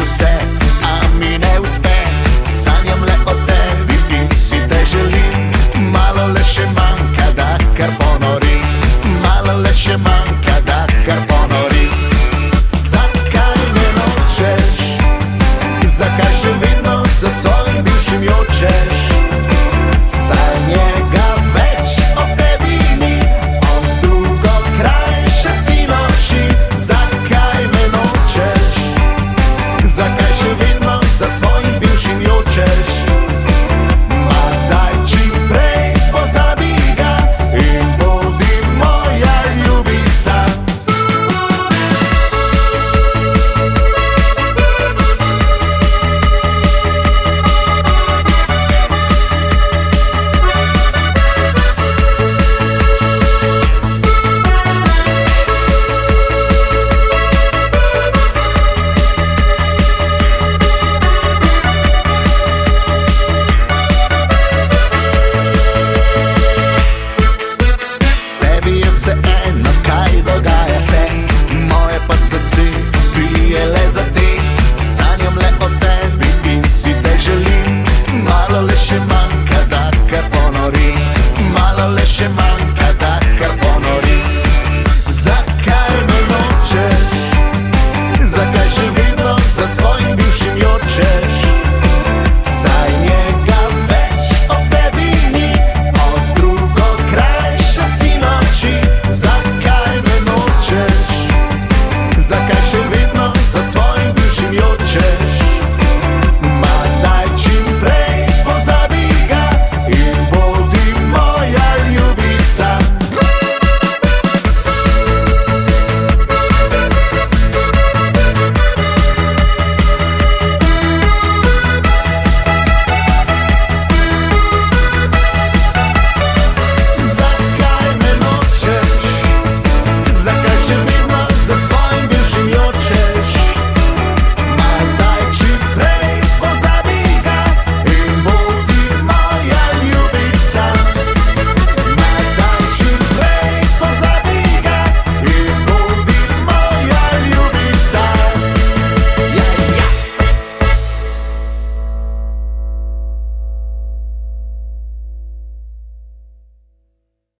nareči vse, a mi ne uspe. Sanjam le o tebi in si te želim. Malo le še manjka, da kar ponorim. Malo le še manjka, da kar ponorim. Zakaj me nočeš? Zakaj še vedno za svojim bivšim jočeš?